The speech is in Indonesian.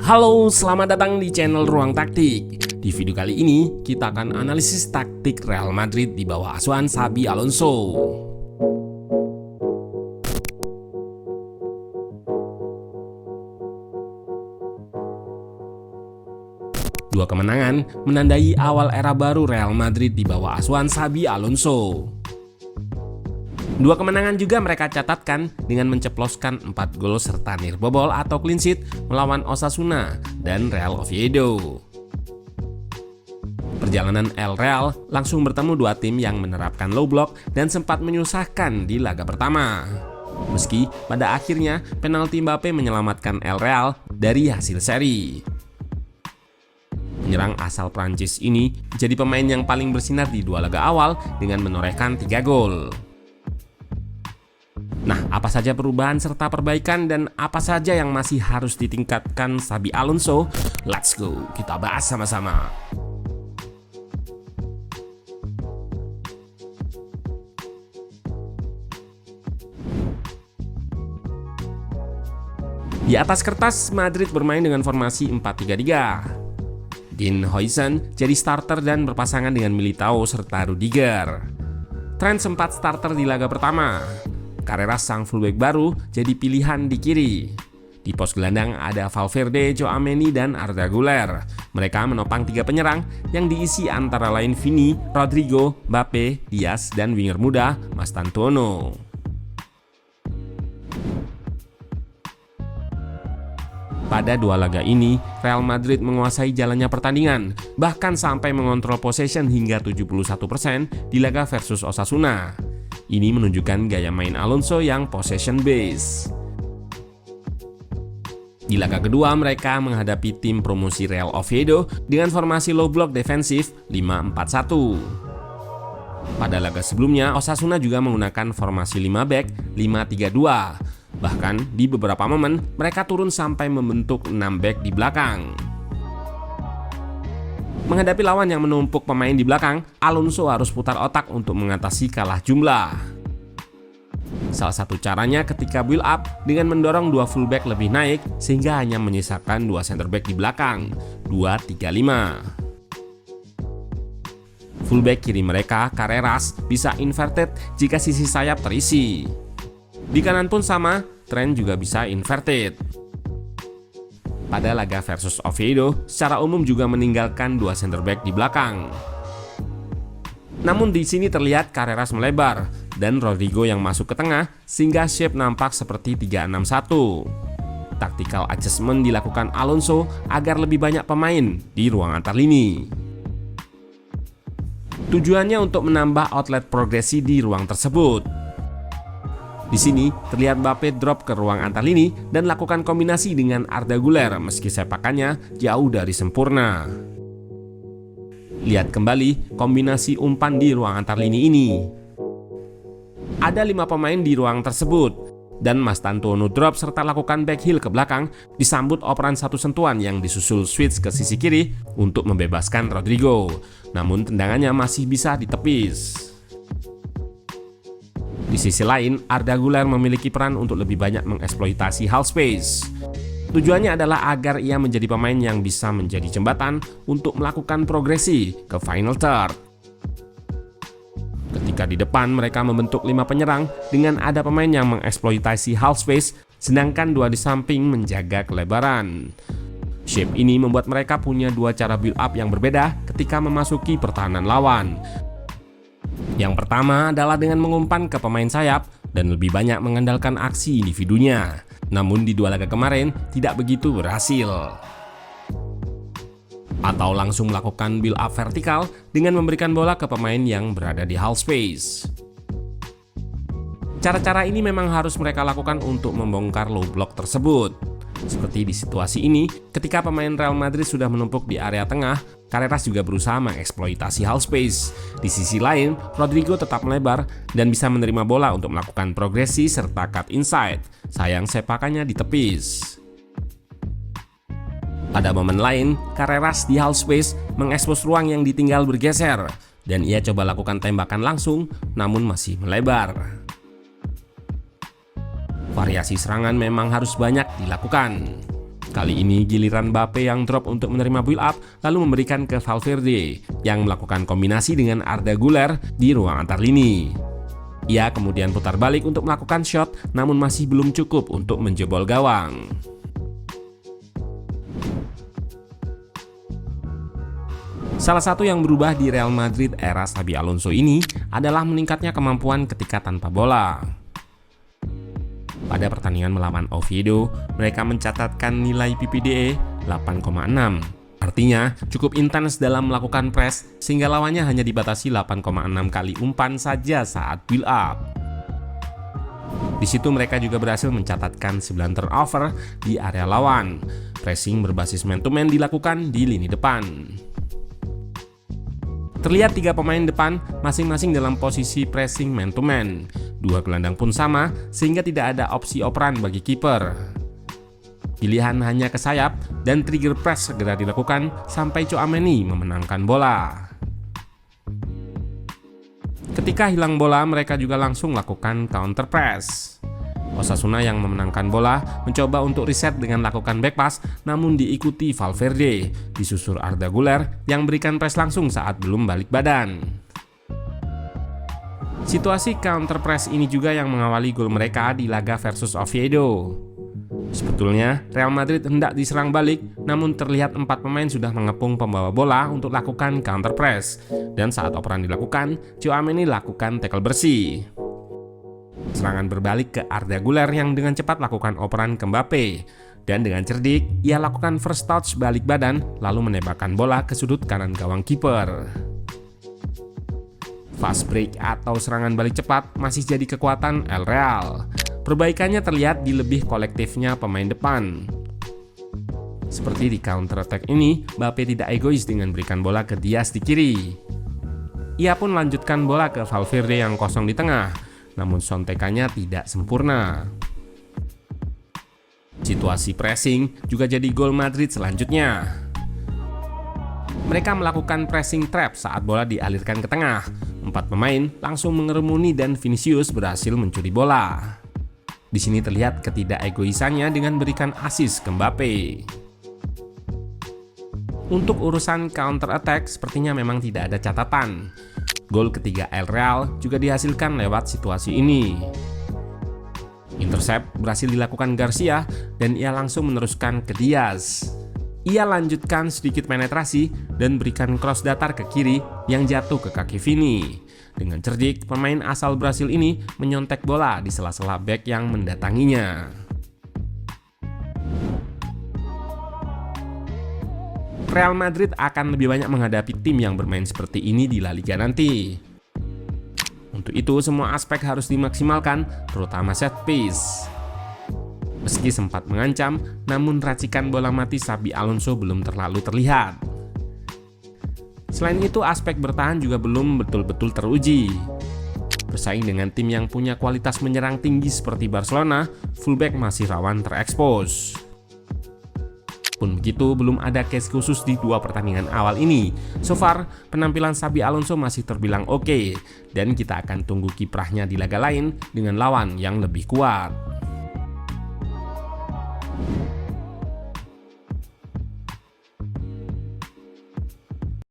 Halo, selamat datang di channel Ruang Taktik. Di video kali ini, kita akan analisis taktik Real Madrid di bawah asuhan Xabi Alonso. Dua kemenangan menandai awal era baru Real Madrid di bawah asuhan Xabi Alonso. Dua kemenangan juga mereka catatkan dengan menceploskan 4 gol serta nirbobol atau clean sheet melawan Osasuna dan Real Oviedo. Perjalanan El Real langsung bertemu dua tim yang menerapkan low block dan sempat menyusahkan di laga pertama. Meski pada akhirnya penalti Mbappe menyelamatkan El Real dari hasil seri. Penyerang asal Prancis ini jadi pemain yang paling bersinar di dua laga awal dengan menorehkan 3 gol. Nah, apa saja perubahan serta perbaikan dan apa saja yang masih harus ditingkatkan Xabi Alonso? Let's go, kita bahas sama-sama. Di atas kertas, Madrid bermain dengan formasi 4-3-3. Dean Huijsen jadi starter dan berpasangan dengan Militao serta Rudiger. Trent sempat starter di laga pertama. Carreras sang fullback baru jadi pilihan di kiri. Di pos gelandang ada Valverde, Tchouaméni, dan Arda Güler. Mereka menopang 3 penyerang yang diisi antara lain Vini, Rodrigo, Mbappe, Diaz, dan winger muda Mastantuono. Pada dua laga ini, Real Madrid menguasai jalannya pertandingan, bahkan sampai mengontrol possession hingga 71% di laga versus Osasuna. Ini menunjukkan gaya main Alonso yang possession base. Di laga kedua, mereka menghadapi tim promosi Real Oviedo dengan formasi low block defensif 5-4-1. Pada laga sebelumnya, Osasuna juga menggunakan formasi 5 back 5-3-2. Bahkan di beberapa momen, mereka turun sampai membentuk 6 back di belakang. Menghadapi lawan yang menumpuk pemain di belakang, Alonso harus putar otak untuk mengatasi kalah jumlah. Salah satu caranya ketika build up dengan mendorong 2 fullback lebih naik sehingga hanya menyisakan 2 center back di belakang, 2-3-5. Fullback kiri mereka, Carreras, bisa inverted jika sisi sayap terisi. Di kanan pun sama, Trent juga bisa inverted. Pada laga versus Oviedo, secara umum juga meninggalkan 2 center back di belakang. Namun di sini terlihat Carreras melebar dan Rodrigo yang masuk ke tengah sehingga shape nampak seperti 3-6-1. Tactical adjustment dilakukan Alonso agar lebih banyak pemain di ruang antar lini. Tujuannya untuk menambah outlet progresi di ruang tersebut. Di sini terlihat Mbappe drop ke ruang antar lini dan lakukan kombinasi dengan Arda Güler meski sepakannya jauh dari sempurna. Lihat kembali kombinasi umpan di ruang antar lini ini. Ada 5 pemain di ruang tersebut dan Mastantuono drop serta lakukan back heel ke belakang disambut operan satu sentuhan yang disusul switch ke sisi kiri untuk membebaskan Rodrigo. Namun tendangannya masih bisa ditepis. Di sisi lain, Arda Güler memiliki peran untuk lebih banyak mengeksploitasi half space. Tujuannya adalah agar ia menjadi pemain yang bisa menjadi jembatan untuk melakukan progresi ke final third. Ketika di depan mereka membentuk 5 penyerang dengan ada pemain yang mengeksploitasi half space, sedangkan 2 di samping menjaga kelebaran. Shape ini membuat mereka punya 2 cara build up yang berbeda ketika memasuki pertahanan lawan. Yang pertama adalah dengan mengumpan ke pemain sayap dan lebih banyak mengandalkan aksi individunya. Namun di 2 laga kemarin tidak begitu berhasil. Atau langsung melakukan build up vertikal dengan memberikan bola ke pemain yang berada di half space. Cara-cara ini memang harus mereka lakukan untuk membongkar low block tersebut. Seperti di situasi ini, ketika pemain Real Madrid sudah menumpuk di area tengah, Carreras juga berusaha mengeksploitasi half space. Di sisi lain, Rodrigo tetap melebar dan bisa menerima bola untuk melakukan progresi serta cut inside. Sayang sepakannya ditepis. Pada momen lain, Carreras di half space mengekspos ruang yang ditinggal bergeser dan ia coba lakukan tembakan langsung namun masih melebar. Variasi serangan memang harus banyak dilakukan. Kali ini giliran Mbappe yang drop untuk menerima build up lalu memberikan ke Valverde yang melakukan kombinasi dengan Arda Güler di ruang antar lini. Ia kemudian putar balik untuk melakukan shot namun masih belum cukup untuk menjebol gawang. Salah satu yang berubah di Real Madrid era Xabi Alonso ini adalah meningkatnya kemampuan ketika tanpa bola. Pada pertandingan melawan Oviedo, mereka mencatatkan nilai PPDE 8,6. Artinya, cukup intens dalam melakukan press sehingga lawannya hanya dibatasi 8,6 kali umpan saja saat build up. Di situ mereka juga berhasil mencatatkan 9 turnover di area lawan. Pressing berbasis man-to-man dilakukan di lini depan. Terlihat 3 pemain depan masing-masing dalam posisi pressing man-to-man. 2 gelandang pun sama sehingga tidak ada opsi operan bagi kiper. Pilihan hanya ke sayap dan trigger press segera dilakukan sampai Tchouaméni memenangkan bola. Ketika hilang bola, mereka juga langsung lakukan counter press. Osasuna yang memenangkan bola mencoba untuk reset dengan lakukan back pass namun diikuti Valverde, disusur Arda Güler yang berikan press langsung saat belum balik badan. Situasi counter press ini juga yang mengawali gol mereka di laga versus Oviedo. Sebetulnya Real Madrid hendak diserang balik namun terlihat 4 pemain sudah mengepung pembawa bola untuk lakukan counter press dan saat operan dilakukan, Tchouaméni lakukan tackle bersih. Serangan berbalik ke Arda Güler yang dengan cepat lakukan operan ke Mbappe dan dengan cerdik ia lakukan first touch balik badan lalu menembakkan bola ke sudut kanan gawang kiper. Fast break atau serangan balik cepat masih jadi kekuatan El Real. Perbaikannya terlihat di lebih kolektifnya pemain depan. Seperti di counter attack ini, Mbappe tidak egois dengan berikan bola ke Diaz di kiri. Ia pun lanjutkan bola ke Valverde yang kosong di tengah. Namun sontekannya tidak sempurna. Situasi pressing juga jadi gol Madrid selanjutnya. Mereka melakukan pressing trap saat bola dialirkan ke tengah. 4 pemain langsung mengerumuni dan Vinicius berhasil mencuri bola. Di sini terlihat ketidakegoisannya dengan berikan assist ke Mbappe. Untuk urusan counter attack sepertinya memang tidak ada catatan. Gol ketiga El Real juga dihasilkan lewat situasi ini. Intercept berhasil dilakukan Garcia dan ia langsung meneruskan ke Diaz. Ia lanjutkan sedikit penetrasi dan berikan cross datar ke kiri yang jatuh ke kaki Vini. Dengan cerdik, pemain asal Brasil ini menyontek bola di sela-sela bek yang mendatanginya. Real Madrid akan lebih banyak menghadapi tim yang bermain seperti ini di La Liga nanti. Untuk itu semua aspek harus dimaksimalkan, terutama set piece. Meski sempat mengancam, namun racikan bola mati Xabi Alonso belum terlalu terlihat. Selain itu aspek bertahan juga belum betul-betul teruji. Bersaing dengan tim yang punya kualitas menyerang tinggi seperti Barcelona, fullback masih rawan terekspos. Pun begitu, belum ada case khusus di 2 pertandingan awal ini. So far, penampilan Xabi Alonso masih terbilang oke, dan kita akan tunggu kiprahnya di laga lain dengan lawan yang lebih kuat.